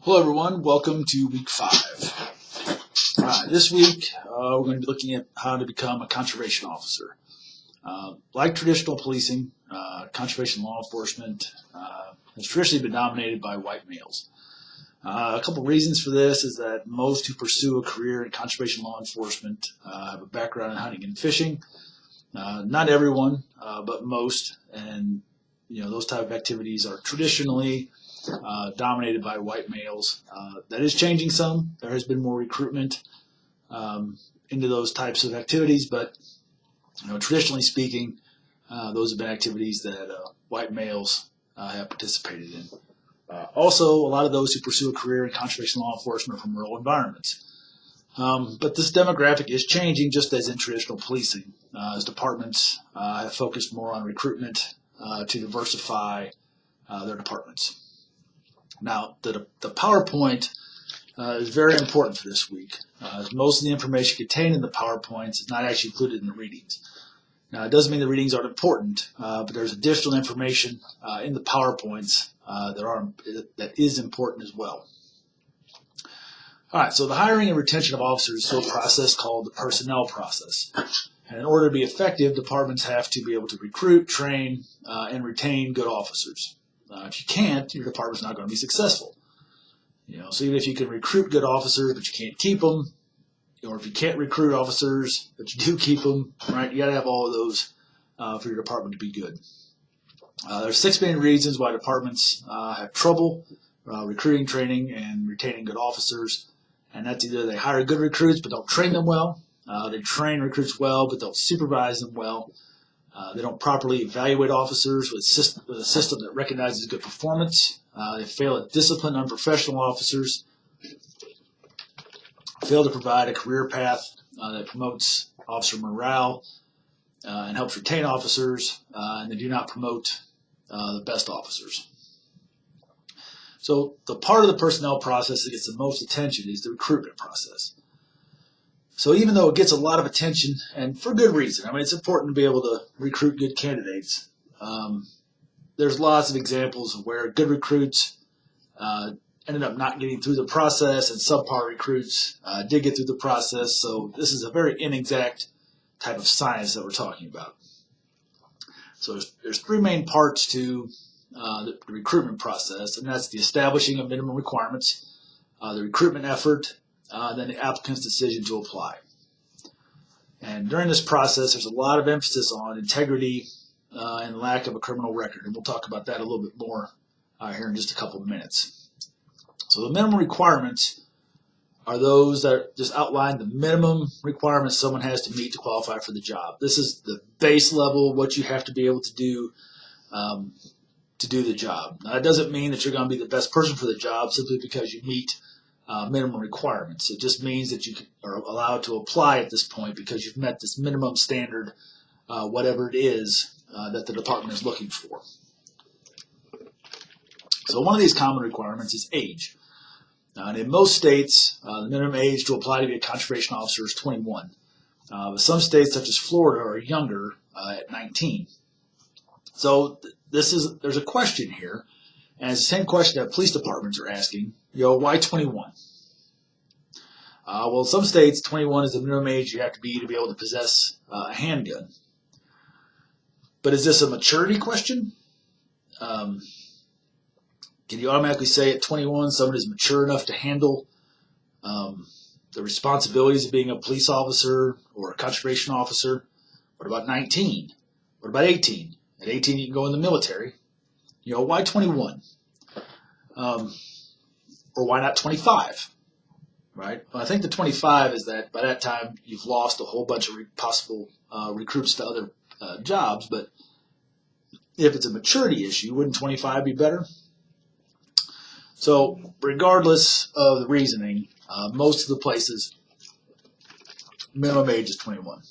Hello everyone, welcome to week 5. This week we're going to be looking at how to become a conservation officer. Like traditional policing, conservation law enforcement has traditionally been dominated by white males. A couple reasons for this is that most who pursue a career in conservation law enforcement have a background in hunting and fishing. Not everyone, but most, and those type of activities are traditionally dominated by white males. That is changing some. There has been more recruitment into those types of activities, but traditionally speaking, those have been activities that white males have participated in. Also, a lot of those who pursue a career in conservation law enforcement are from rural environments. But this demographic is changing just as in traditional policing, as departments have focused more on recruitment to diversify their departments. Now, the PowerPoint is very important for this week. Most of the information contained in the PowerPoints is not actually included in the readings. Now, it doesn't mean the readings aren't important, but there's additional information in the PowerPoints that is important as well. All right, so the hiring and retention of officers is a process called the personnel process. And in order to be effective, departments have to be able to recruit, train, and retain good officers. If you can't, your department's not going to be successful. So even if you can recruit good officers, but you can't keep them, or if you can't recruit officers, but you do keep them, right? You got to have all of those for your department to be good. There's 6 main reasons why departments have trouble recruiting, training, and retaining good officers, and that's either they hire good recruits but don't train them well, they train recruits well but don't supervise them well. They don't properly evaluate officers with a system that recognizes good performance. They fail at discipline unprofessional officers. Fail to provide a career path that promotes officer morale and helps retain officers, and they do not promote the best officers. So the part of the personnel process that gets the most attention is the recruitment process. So even though it gets a lot of attention, and for good reason, it's important to be able to recruit good candidates. There's lots of examples of where good recruits ended up not getting through the process, and subpar recruits did get through the process. So this is a very inexact type of science that we're talking about. So there's 3 main parts to the recruitment process, and that's the establishing of minimum requirements, the recruitment effort, then the applicant's decision to apply. And during this process, there's a lot of emphasis on integrity and lack of a criminal record, and we'll talk about that a little bit more here in just a couple of minutes. So the minimum requirements are those that just outline the minimum requirements someone has to meet to qualify for the job. This is the base level, what you have to be able to do the job. Now, that doesn't mean that you're going to be the best person for the job simply because you meet minimum requirements. It just means that you are allowed to apply at this point because you've met this minimum standard, whatever it is that the department is looking for. So one of these common requirements is age. And in most states, the minimum age to apply to be a conservation officer is 21. But some states, such as Florida, are younger at 19. So there's a question here, and it's the same question that police departments are asking. Why 21? Well, in some states, 21 is the minimum age you have to be able to possess a handgun. But is this a maturity question? Can you automatically say at 21 someone is mature enough to handle the responsibilities of being a police officer or a conservation officer? What about 19? What about 18? At 18, you can go in the military. Why 21? Or why not 25? Right? Well, I think the 25 is that by that time you've lost a whole bunch of possible recruits to other jobs. But if it's a maturity issue, wouldn't 25 be better? So regardless of the reasoning, most of the places, minimum age is 21.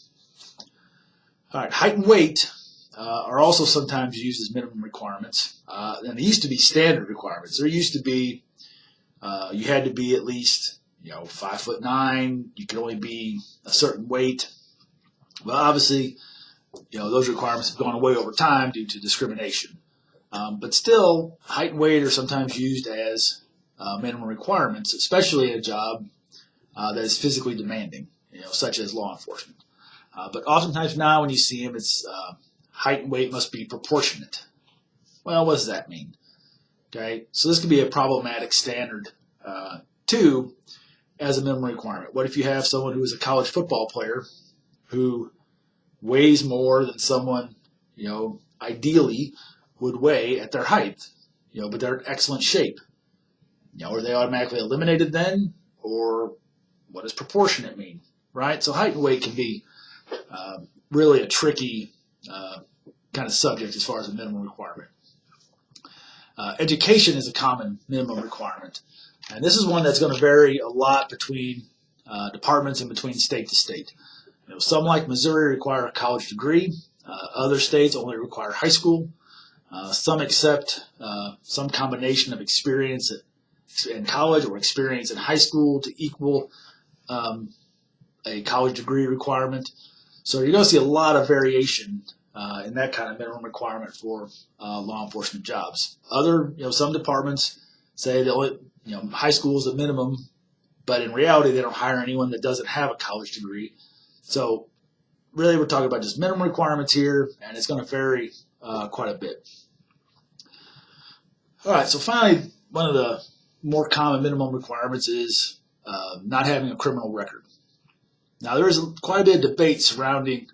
All right, height and weight are also sometimes used as minimum requirements. And they used to be standard requirements. There used to be, you had to be at least 5'9". You could only be a certain weight. But obviously, those requirements have gone away over time due to discrimination. But still, height and weight are sometimes used as minimum requirements, especially a job that is physically demanding, such as law enforcement. But oftentimes now when you see them, it's height and weight must be proportionate. Well, what does that mean? Okay, so this could be a problematic standard too as a minimum requirement. What if you have someone who is a college football player who weighs more than someone, ideally would weigh at their height, but they're in excellent shape? Are they automatically eliminated then? Or what does proportionate mean, right? So height and weight can be really a tricky kind of subject as far as a minimum requirement. Education is a common minimum requirement. And this is one that's going to vary a lot between departments and between state to state. Some, like Missouri, require a college degree. Other states only require high school. Some accept some combination of experience in college or experience in high school to equal a college degree requirement. So you're going to see a lot of variation in that kind of minimum requirement for law enforcement jobs. Some departments say that only, high school is the minimum, but in reality they don't hire anyone that doesn't have a college degree. So really we're talking about just minimum requirements here, and it's going to vary quite a bit. All right, so finally, one of the more common minimum requirements is not having a criminal record. Now, there is quite a bit of debate surrounding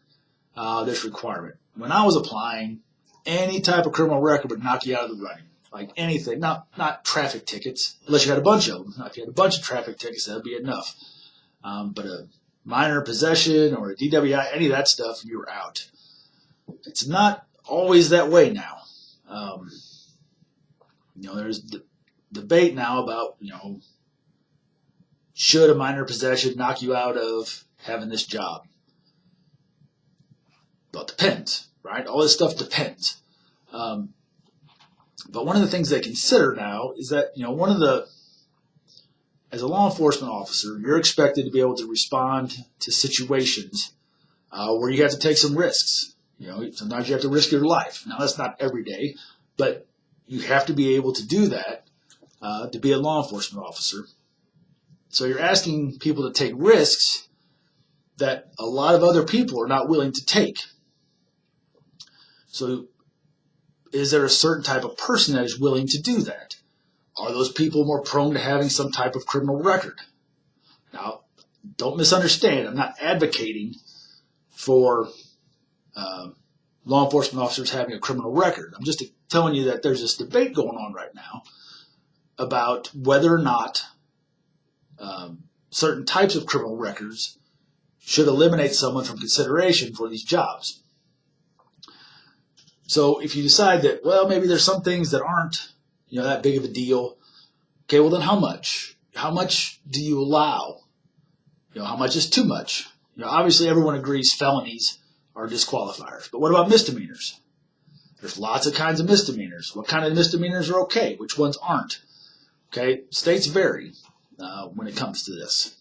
this requirement. When I was applying, any type of criminal record would knock you out of the running. Like anything, not traffic tickets, unless you had a bunch of them. If you had a bunch of traffic tickets, that would be enough. But a minor possession or a DWI, any of that stuff, you were out. It's not always that way now. There's debate now about, should a minor possession knock you out of having this job? Well, it depends, right? All this stuff depends. But one of the things they consider now is that, as a law enforcement officer, you're expected to be able to respond to situations where you have to take some risks. Sometimes you have to risk your life. Now, that's not every day, but you have to be able to do that to be a law enforcement officer. So you're asking people to take risks that a lot of other people are not willing to take. So is there a certain type of person that is willing to do that? Are those people more prone to having some type of criminal record? Now, don't misunderstand. I'm not advocating for law enforcement officers having a criminal record. I'm just telling you that there's this debate going on right now about whether or not certain types of criminal records should eliminate someone from consideration for these jobs. So if you decide that, well, maybe there's some things that aren't, that big of a deal, okay, well then how much? How much do you allow? How much is too much? Obviously everyone agrees felonies are disqualifiers, but what about misdemeanors? There's lots of kinds of misdemeanors. What kind of misdemeanors are okay? Which ones aren't? Okay, states vary when it comes to this.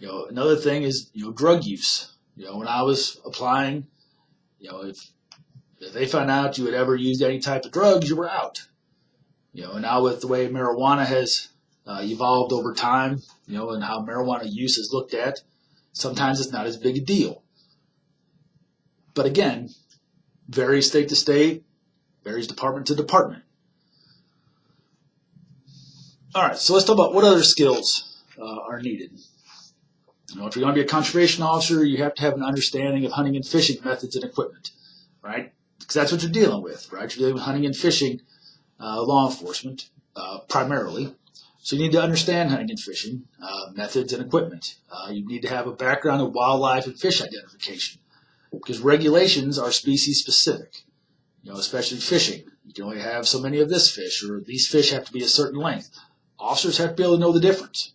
Another thing is, drug use. When I was applying, if they found out you had ever used any type of drugs, you were out. And now with the way marijuana has evolved over time, and how marijuana use is looked at, sometimes it's not as big a deal. But again, varies state to state, varies department to department. All right, so let's talk about what other skills are needed. If you're going to be a conservation officer, you have to have an understanding of hunting and fishing methods and equipment, right? Because that's what you're dealing with, right? You're dealing with hunting and fishing law enforcement primarily. So you need to understand hunting and fishing methods and equipment. You need to have a background in wildlife and fish identification, because regulations are species specific, especially fishing. You can only have so many of this fish, or these fish have to be a certain length. Officers have to be able to know the difference.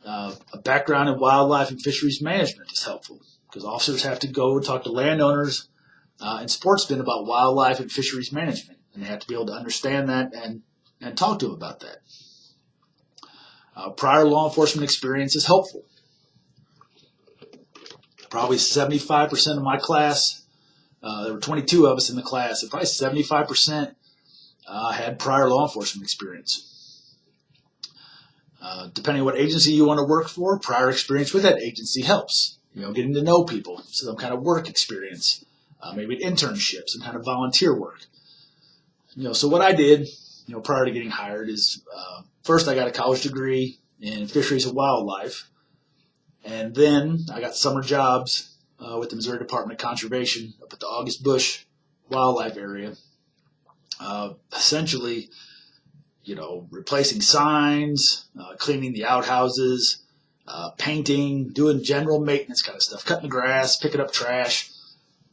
A background in wildlife and fisheries management is helpful, because officers have to go and talk to landowners and sportsmen about wildlife and fisheries management, and they have to be able to understand that and talk to them about that. Prior law enforcement experience is helpful. Probably 75% of my class, there were 22 of us in the class, and probably 75% had prior law enforcement experience. Depending on what agency you want to work for, prior experience with that agency helps. Getting to know people, some kind of work experience, maybe an internship, some kind of volunteer work. So what I did, prior to getting hired is first I got a college degree in fisheries and wildlife, and then I got summer jobs with the Missouri Department of Conservation up at the August Busch wildlife area. Essentially, replacing signs, cleaning the outhouses, painting, doing general maintenance kind of stuff, cutting the grass, picking up trash,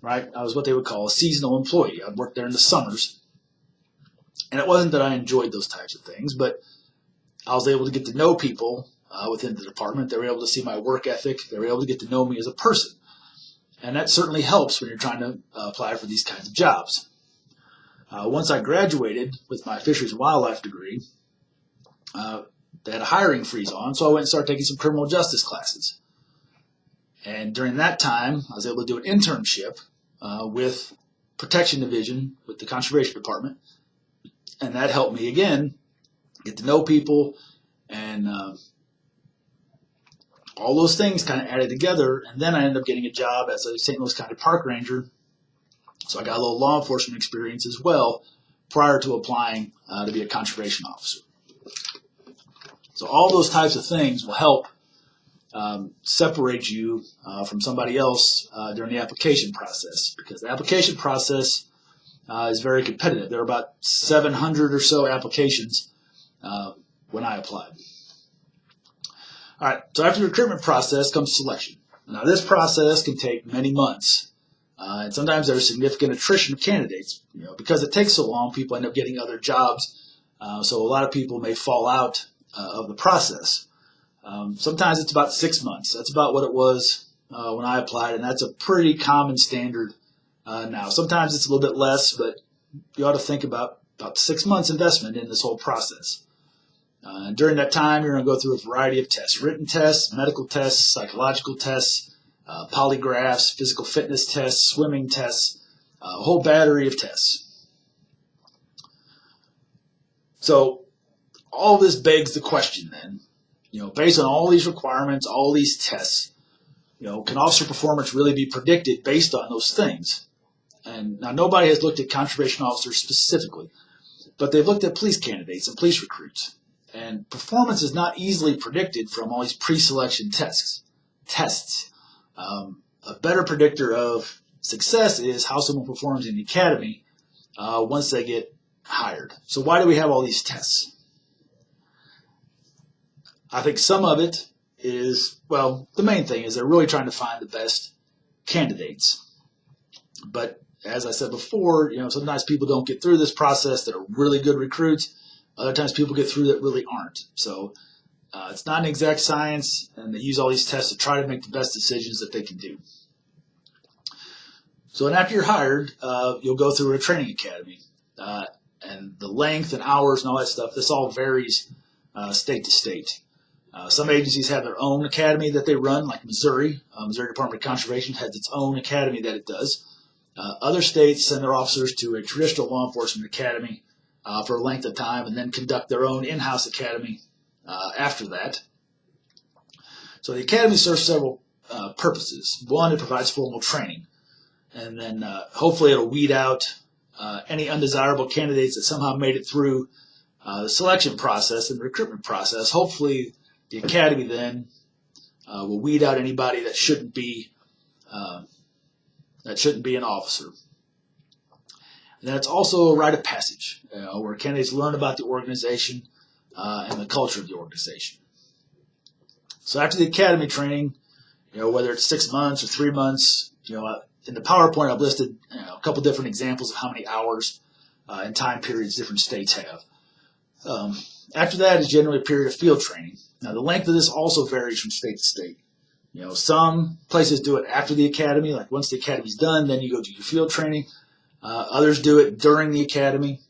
right? I was what they would call a seasonal employee. I'd work there in the summers. And it wasn't that I enjoyed those types of things, but I was able to get to know people within the department. They were able to see my work ethic. They were able to get to know me as a person. And that certainly helps when you're trying to apply for these kinds of jobs. Once I graduated with my fisheries and wildlife degree, they had a hiring freeze on, so I went and started taking some criminal justice classes. And during that time, I was able to do an internship with Protection Division with the Conservation Department. And that helped me, again, get to know people, and all those things kind of added together. And then I ended up getting a job as a St. Louis County Park Ranger. So I got a little law enforcement experience as well prior to applying to be a conservation officer. So all those types of things will help separate you from somebody else during the application process, because the application process is very competitive. There are about 700 or so applications when I applied. All right, so after the recruitment process comes selection. Now this process can take many months, and sometimes there's significant attrition of candidates. Because it takes so long, people end up getting other jobs, so a lot of people may fall out of the process. Sometimes it's about 6 months. That's about what it was when I applied, and that's a pretty common standard now. Sometimes it's a little bit less, but you ought to think about 6 months investment in this whole process. During that time, you're going to go through a variety of tests: written tests, medical tests, psychological tests, polygraphs, physical fitness tests, swimming tests, a whole battery of tests. So all this begs the question then, based on all these requirements, all these tests, can officer performance really be predicted based on those things? And now nobody has looked at conservation officers specifically, but they've looked at police candidates and police recruits. And performance is not easily predicted from all these pre-selection tests. A better predictor of success is how someone performs in the academy once they get hired. So why do we have all these tests? I think some of it is, the main thing is they're really trying to find the best candidates. But as I said before, sometimes people don't get through this process that are really good recruits. Other times people get through that really aren't. So it's not an exact science, and they use all these tests to try to make the best decisions that they can do. So after you're hired, you'll go through a training academy. And the length and hours and all that stuff, this all varies state to state. Some agencies have their own academy that they run, like Missouri. Missouri Department of Conservation has its own academy that it does. Other states send their officers to a traditional law enforcement academy for a length of time, and then conduct their own in-house academy after that. So the academy serves several purposes. One, it provides formal training, and then hopefully it'll weed out any undesirable candidates that somehow made it through the selection process and the recruitment process. Hopefully the academy then will weed out anybody that shouldn't be an officer. And then it's also a rite of passage, where candidates learn about the organization and the culture of the organization. So after the academy training, whether it's 6 months or 3 months, in the PowerPoint I've listed a couple different examples of how many hours and time periods different states have. After that is generally a period of field training. Now the length of this also varies from state to state. Some places do it after the academy, like once the academy's done, then you go do your field training. Others do it during the academy.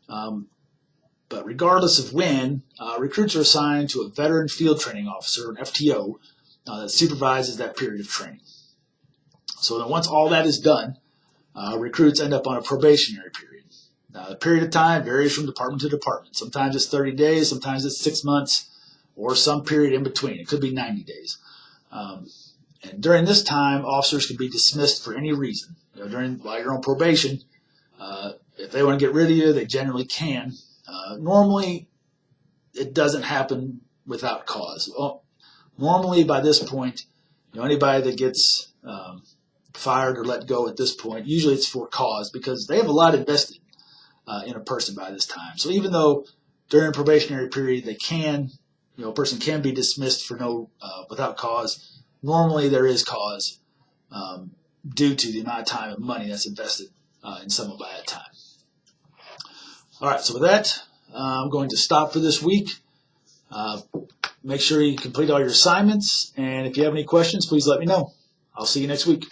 But regardless of when, recruits are assigned to a veteran field training officer, an FTO, that supervises that period of training. So then once all that is done, recruits end up on a probationary period. Now, the period of time varies from department to department. Sometimes it's 30 days, sometimes it's 6 months, or some period in between. It could be 90 days. And during this time, officers can be dismissed for any reason. While you're on probation, if they want to get rid of you, they generally can. Normally, it doesn't happen without cause. Well, normally, by this point, anybody that gets fired or let go at this point, usually it's for cause because they have a lot invested in a person by this time. So even though during a probationary period a person can be dismissed for without cause, normally there is cause due to the amount of time and money that's invested in someone by that time. All right, so with that, I'm going to stop for this week. Make sure you complete all your assignments, and if you have any questions, please let me know. I'll see you next week.